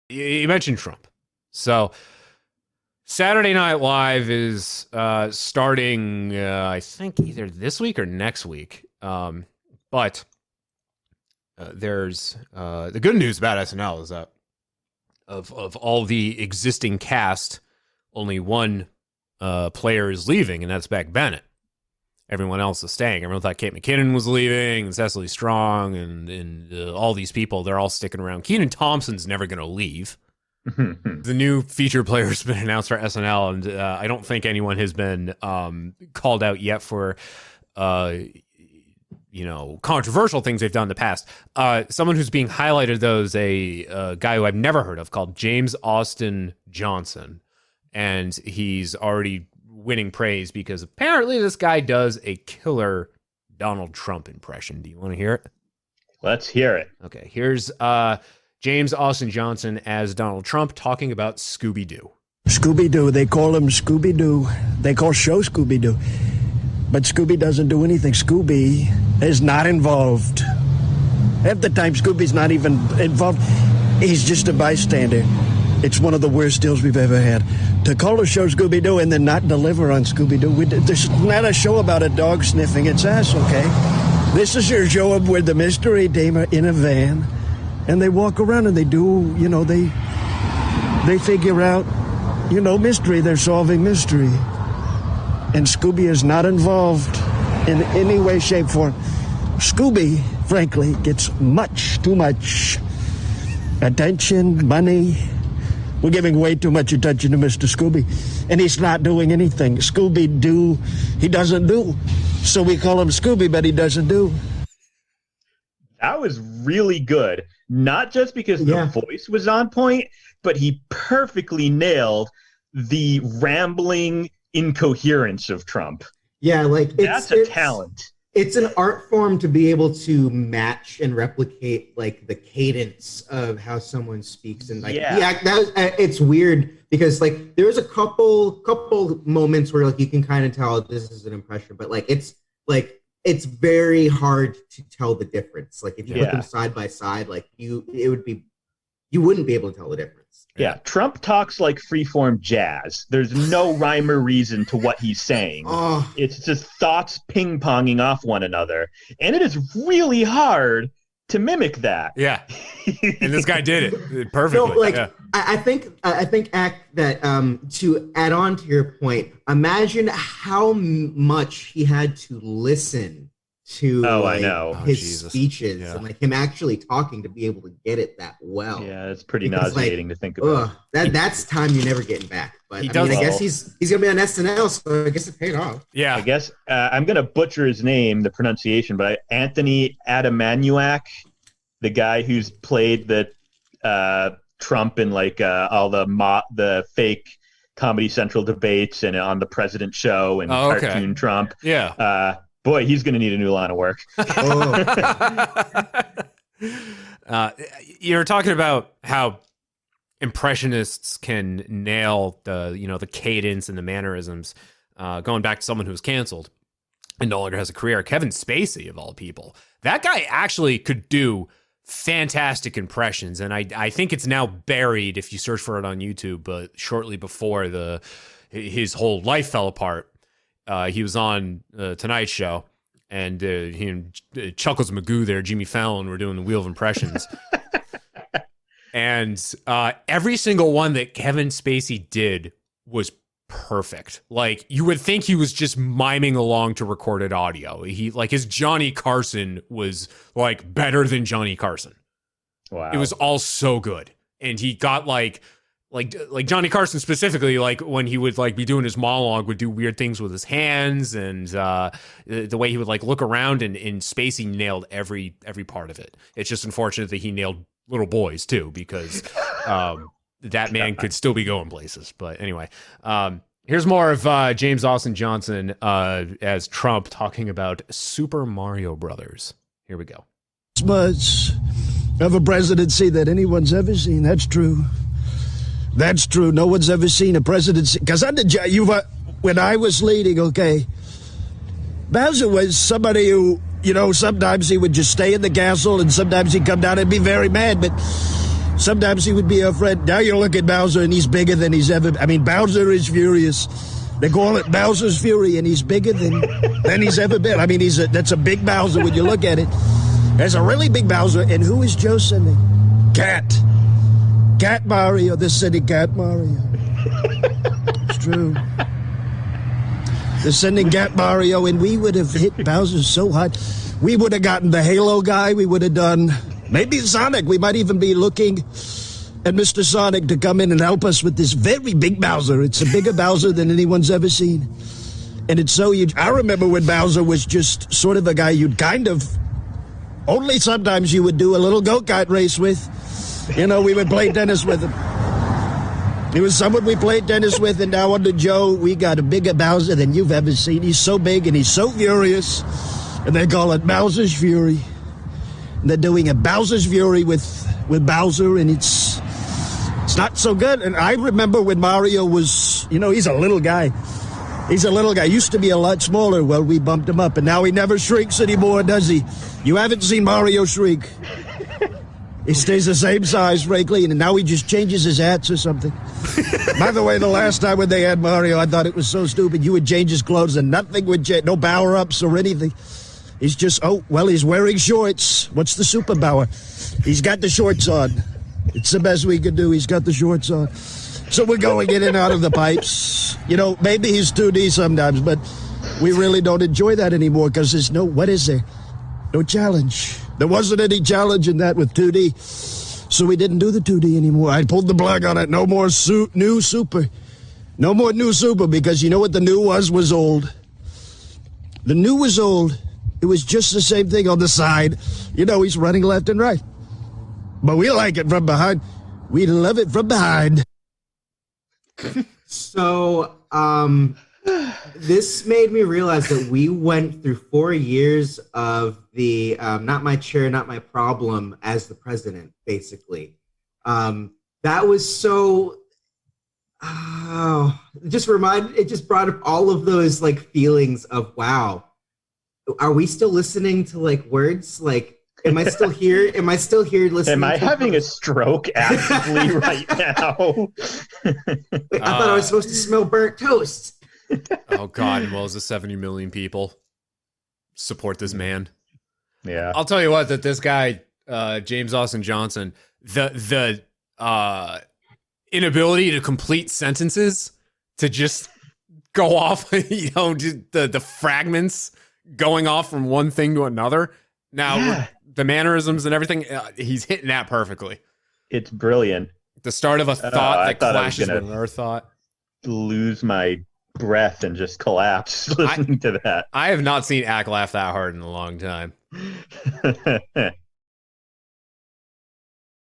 you mentioned Trump. So Saturday Night Live is starting, I think, either this week or next week. But there's the good news about SNL is that of all the existing cast, only one player is leaving, and that's Beck Bennett. Everyone else is staying. Everyone thought Kate McKinnon was leaving, and Cecily Strong, and all these people, they're all sticking around. Kenan Thompson's never going to leave. The new feature player has been announced for SNL, and I don't think anyone has been called out yet for, controversial things they've done in the past. Someone who's being highlighted, though, is a guy who I've never heard of called James Austin Johnson, and he's already winning praise because apparently this guy does a killer Donald Trump impression. Do you want to hear it? Let's hear it. Okay, here's James Austin Johnson as Donald Trump talking about Scooby-Doo. Scooby-Doo, they call him Scooby-Doo. They call show Scooby-Doo. But Scooby doesn't do anything. Scooby is not involved. Half the time, Scooby's not even involved. He's just a bystander. It's one of the worst deals we've ever had. To call a show Scooby-Doo and then not deliver on Scooby-Doo, this is not a show about a dog sniffing its ass, okay? This is your show with the mystery damer in a van, and they walk around and they do, they figure out, mystery. They're solving mystery. And Scooby is not involved in any way, shape, form. Scooby, frankly, gets much, too much attention, money. We're giving way too much attention to Mr. Scooby, and he's not doing anything. Scooby-Doo, he doesn't do. So we call him Scooby, but he doesn't do. That was really good. Not just because the voice was on point, but he perfectly nailed the rambling incoherence of Trump. Yeah, that's a talent. It's an art form to be able to match and replicate the cadence of how someone speaks, and it's weird because there was a couple moments where you can kind of tell this is an impression, but it's very hard to tell the difference. If you put them side by side, you wouldn't be able to tell the difference. Yeah, Trump talks like freeform jazz. There's no rhyme or reason to what he's saying. It's just thoughts ping-ponging off one another. And it is really hard to mimic that. Yeah. And this guy did it perfectly. I think Acc, that to add on to your point, imagine how much he had to listen to his speeches and hame actually talking to be able to get it that well. Yeah, it's pretty nauseating to think about. That's time you're never getting back. But I guess he's gonna be on SNL, so I guess it paid off. Yeah, I guess I'm gonna butcher his name, the pronunciation, but Anthony Adamanyak, the guy who's played the Trump in all the fake Comedy Central debates and on the President Show and cartoon Trump. Yeah. Boy, he's going to need a new line of work. You're talking about how impressionists can nail the cadence and the mannerisms. Going back to someone who was canceled and no longer has a career, Kevin Spacey, of all people. That guy actually could do fantastic impressions, and I think it's now buried if you search for it on YouTube. But shortly before his whole life fell apart, he was on Tonight Show, and he and Chuckles Magoo there, Jimmy Fallon, were doing the Wheel of Impressions. And every single one that Kevin Spacey did was perfect. You would think he was just miming along to recorded audio. His Johnny Carson was better than Johnny Carson. Wow. It was all so good. And he got like Johnny Carson specifically, when he would be doing his monologue, would do weird things with his hands, and the way he would look around, and Spacey nailed every part of it. It's just unfortunate that he nailed little boys too, because that man could still be going places. But anyway, here's more of James Austin Johnson as Trump talking about Super Mario Brothers. Here we go. Much of a presidency that anyone's ever seen. That's true. That's true. No one's ever seen a presidency. Because when I was leading, Bowser was somebody who, sometimes he would just stay in the castle, and sometimes he'd come down and be very mad. But Sometimes he would be our friend. Now you look at Bowser and he's bigger than he's ever. I mean, Bowser is furious. They call it Bowser's Fury, and he's bigger than he's ever been. I mean, that's a big Bowser when you look at it. There's a really big Bowser, and who is Joe sending? Cat Mario. They're sending Cat Mario. It's true. They're sending Cat Mario, and we would have hit Bowser so hard. We would have gotten the Halo guy. We would have done maybe Sonic. We might even be looking at Mr. Sonic to come in and help us with this very big Bowser. It's a bigger Bowser than anyone's ever seen. And it's so huge. I remember when Bowser was just sort of a guy you'd kind of, only sometimes you would do a little go-kart race with. You know, we would play tennis with him. He was someone we played tennis with, and now under Joe, we got a bigger Bowser than you've ever seen. He's so big and he's so furious. And they call it Bowser's Fury. And they're doing a Bowser's Fury with Bowser, and it's not so good. And I remember when Mario was, you know, he's a little guy. He's a little guy. Used to be a lot smaller. Well, we bumped him up, and now he never shrinks anymore, does he? You haven't seen Mario shrink. He stays the same size, frankly, and now he just changes his hats or something. By the way, the last time when they had Mario, I thought it was so stupid. You would change his clothes and nothing would change. No power-ups or anything. He's just, oh, well, he's wearing shorts. What's the superpower? He's got the shorts on. It's the best we could do. He's got the shorts on. So we're going in and out of the pipes. You know, maybe he's 2D sometimes, but we really don't enjoy that anymore because there's no, what is there? No challenge. There wasn't any challenge in that with 2D. So we didn't do the 2D anymore. I pulled the plug on it. No more new Super. No more new Super, because you know what the new was old. The new was old. It was just the same thing on the side. You know, he's running left and right. But we like it from behind. We love it from behind. So, this made me realize that we went through 4 years of the not my chair, not my problem as the president, basically. That was so... it just brought up all of those like feelings of, wow, are we still listening to like words? Like, am I still here? Am I still here listening? Am I having a stroke actively right now? Wait, I thought I was supposed to smell burnt toast. Oh God! And well, as the 70 million people support this man. Yeah, I'll tell you what. That this guy, James Austin Johnson, the inability to complete sentences, to just go off, you know, just the fragments going off from one thing to another. Now, the mannerisms and everything, he's hitting that perfectly. It's brilliant. The start of a thought that clashes with another thought. Lose my breath and just collapse listening to that. I have not seen Acc laugh that hard in a long time.